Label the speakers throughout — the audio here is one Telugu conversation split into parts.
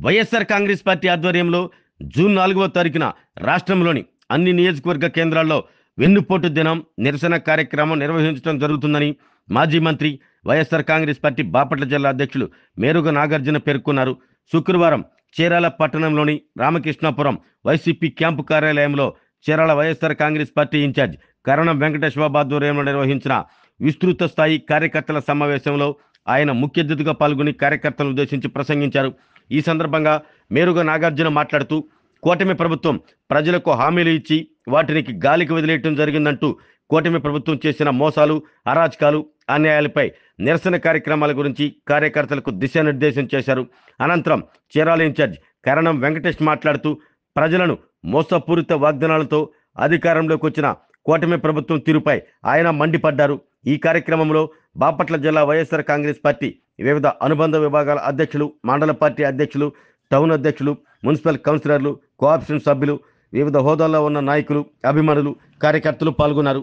Speaker 1: వైఎస్ఆర్ కాంగ్రెస్ పార్టీ ఆధ్వర్యంలో జూన్ 4వ తారీఖున రాష్ట్రంలోని అన్ని నియోజకవర్గ కేంద్రాల్లో వెన్నుపోటు దినం నిరసన కార్యక్రమం నిర్వహించడం జరుగుతుందని మాజీ మంత్రి వైఎస్ఆర్ కాంగ్రెస్ పార్టీ బాపట్ల జిల్లా అధ్యక్షులు మేరుగ నాగార్జున పేర్కొన్నారు. శుక్రవారం చీరాల పట్టణంలోని రామకృష్ణాపురం వైసీపీ క్యాంపు కార్యాలయంలో చీరాల వైఎస్ఆర్ కాంగ్రెస్ పార్టీ ఇన్ఛార్జ్ కరణం వెంకటేశ్వరబాబు ఆధ్వర్యంలో నిర్వహించిన విస్తృత స్థాయి కార్యకర్తల సమావేశంలో ఆయన ముఖ్య అతిథిగా పాల్గొని కార్యకర్తలను ఉద్దేశించి ప్రసంగించారు. ఈ సందర్భంగా మేరుగ నాగార్జున మాట్లాడుతూ కూటమి ప్రభుత్వం ప్రజలకు హామీలు ఇచ్చి వాటిని గాలికి వదిలేయటం జరిగిందంటూ కూటమి ప్రభుత్వం చేసిన మోసాలు, అరాచకాలు, అన్యాయాలపై నిరసన కార్యక్రమాల గురించి కార్యకర్తలకు దిశానిర్దేశం చేశారు. అనంతరం చీరాల ఇన్ఛార్జ్ కరణం వెంకటేష్ మాట్లాడుతూ ప్రజలను మోసపూరిత వాగ్దానాలతో అధికారంలోకి వచ్చిన కూటమి ప్రభుత్వం తీరుపై ఆయన మండిపడ్డారు. ఈ కార్యక్రమంలో బాపట్ల జిల్లా వైఎస్ఆర్ కాంగ్రెస్ పార్టీ వివిధ అనుబంధ విభాగాల అధ్యక్షులు, మండల పార్టీ అధ్యక్షులు, టౌన్ అధ్యక్షులు, మున్సిపల్ కౌన్సిలర్లు, కోఆప్షన్ సభ్యులు, వివిధ హోదాల్లో ఉన్న నాయకులు, అభిమానులు, కార్యకర్తలు పాల్గొన్నారు.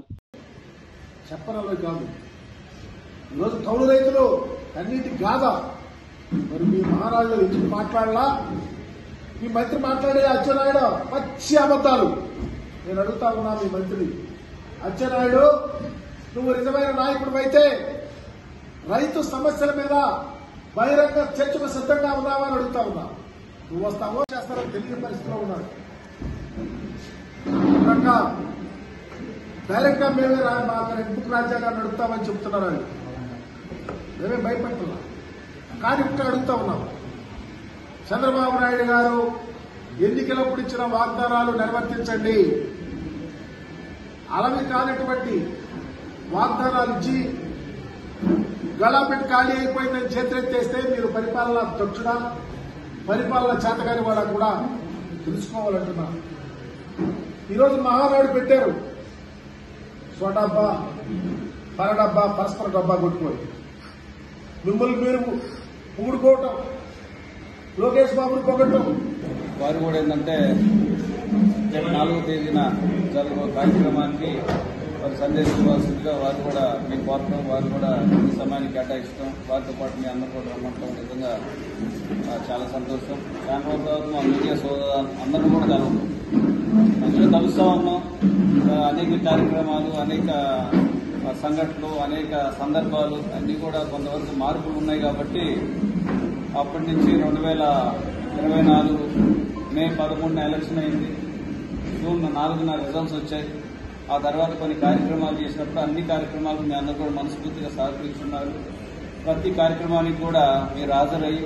Speaker 2: చెప్పనలో కాదు, ఈరోజు కౌలు రైతులు అన్నిటి గాథ. మరి మీ మహారాజు ఎందుకు మాట్లాడలా? మీ మంత్రి మాట్లాడే అచ్చెన్నాయుడు పచ్చి అబద్ధాలు. నేను అడుగుతా ఉన్నా మీ మంత్రి అచ్చెన్నాయుడు, నువ్వు నిజమైన నాయకుడు అయితే రైతు సమస్యల మీద బహిరంగ చర్చకు సిద్ధంగా ఉన్నావా అని అడుగుతా ఉన్నా. నువ్వు వస్తావో చేస్తారో తెలియని పరిస్థితిలో ఉన్నాడు. డైరెక్ట్ గా మేమే ఎందుకు రాజ్యాంగాన్ని అడుగుతామని చెప్తున్నారు వాళ్ళు. మేమే భయపడుతున్నాం. కానీ ఇప్పుడు అడుగుతా ఉన్నాం, చంద్రబాబు నాయుడు గారు ఎన్నికలప్పుడు ఇచ్చిన వాగ్దానాలు నిర్వర్తించండి. అలవి కానటువంటి వాగ్దానాలు ఇచ్చి గళాపెట్టి ఖాళీ అయిపోయిందని చేతులెత్తేస్తే మీరు పరిపాలన దక్షుడా, పరిపాలన చేతగాని వాళ్ళ కూడా తెలుసుకోవాలంటున్నా. ఈరోజు మహానాడు పెట్టారు. స్వడబ్బా, పరడబ్బా, పరస్పర డబ్బా కొట్టుకోండి. మిమ్మల్ని మీరు పొగుడుకోవటం, లోకేష్ బాబుని పొగట్టం.
Speaker 3: వారు కూడా ఏంటంటే 4వ తేదీన జరుగు కార్యక్రమానికి వారు సందేశం ఇవ్వాల్సిందిగా వారు కూడా మీ కోరటం, వారు కూడా ఈ సమయాన్ని కేటాయిస్తాం, వారితో పాటు మీ అందరూ కూడా రమ్మంటాం నిజంగా చాలా సంతోషం. చాలా రోజుల తర్వాత మా మీడియా సోదరు అందరూ కూడా కలుగుతాం, మంచిగా కలుస్తూ ఉన్నాం. అనేక కార్యక్రమాలు, అనేక సంఘటనలు, అనేక సందర్భాలు అన్నీ కూడా కొంతవరకు మార్పులు ఉన్నాయి. కాబట్టి అప్పటి నుంచి 2024 మే 11న ఎలక్షన్ అయింది. జూన్ 4న రిజల్ట్స్ వచ్చాయి. ఆ తర్వాత కొన్ని కార్యక్రమాలు చేసినప్పుడు అన్ని కార్యక్రమాలు మీ అందరూ కూడా మనస్ఫూర్తిగా సహకరిస్తున్నారు. ప్రతి కార్యక్రమానికి కూడా మీరు హాజరయ్యి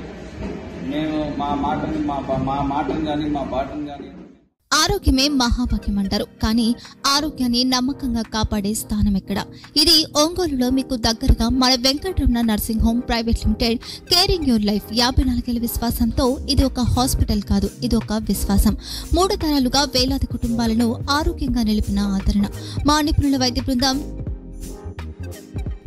Speaker 3: మేము మా మాటను కానీ మా బాటను కానీ.
Speaker 4: ఆరోగ్యమే మహాభాగ్యం అంటారు, కానీ ఆరోగ్యాన్ని నమ్మకంగా కాపాడే స్థానం ఎక్కడ? ఇది ఒంగోలులో మీకు దగ్గరగా మన Venkataramana nursing home private limited. Caring your life 54 ఏళ్ల విశ్వాసంతో ఇది ఒక హాస్పిటల్ కాదు, ఇది ఒక విశ్వాసం. 3 తరాలుగా వేలాది కుటుంబాలను ఆరోగ్యంగా నిలిపిన ఆదరణ. మా నిపుణుల వైద్య బృందం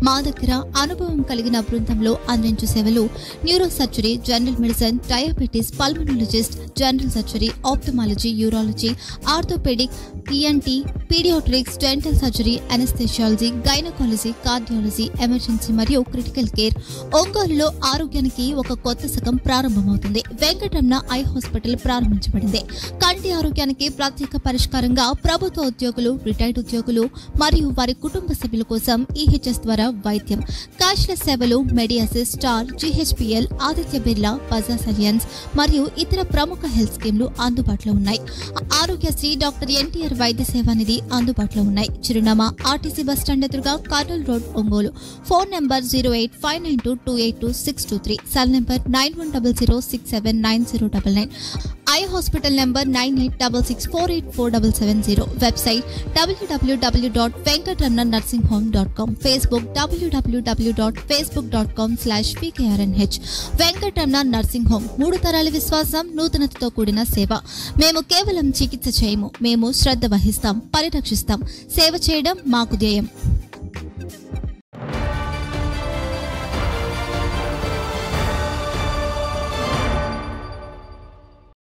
Speaker 4: మా దగ్గర అనుభవం కలిగిన బృందంలో అందించే సేవలు neuro surgery, general medicine, diabetes, pulmonologist, general surgery, ophthalmology, urology, orthopaedic, ENT, paediatrics, dental surgery, anaesthesiology, gynaecology, cardiology, emergency మరియు క్రిటికల్ కేర్. ఒంగోలులో ఆరోగ్యానికి ఒక కొత్త శకం ప్రారంభమవుతుంది. వెంకటరమణ ఐ హాస్పిటల్ ప్రారంభించబడింది. కంటి ఆరోగ్యానికి ప్రత్యేక పరిష్కారంగా ప్రభుత్వ ఉద్యోగులు, రిటైర్డ్ ఉద్యోగులు మరియు వారి కుటుంబ సభ్యుల కోసం ఈహెచ్ఎస్ ద్వారా వైద్యం, క్యాష్లెస్ సేవలు, మెడియాసిస్, స్టార్, జీహెచ్పీఎల్, ఆదిత్య బిర్లా, బజాజ్ అలియన్స్ మరియు ఇతర ప్రముఖ హెల్త్ స్కీమ్లు అందుబాటులో ఉన్నాయి. ఆరోగ్యశ్రీ, డాక్టర్ ఎన్టీఆర్ వైద్య సేవా నిధి అందుబాటులో ఉన్నాయి. చిరునామా ఆర్టీసీ బస్టాండ్ ఎదురుగా, Kurnool road, Ongole. Phone number 08592282623, cell number 9100679099, eye hospital number 9866484770, website www.venkatramanarsinghome.com, Facebook www.facebook.com/vkrnh. Venkataramana nursing home, 3 తరాల విశ్వాసం, నూతనతతో కూడిన సేవ. మేము కేవలం చికిత్స చేయము, మేము శ్రద్ధ వహిస్తాం, పరిరక్షిస్తాం. సేవ చేయడం మాకు ధ్యేయం.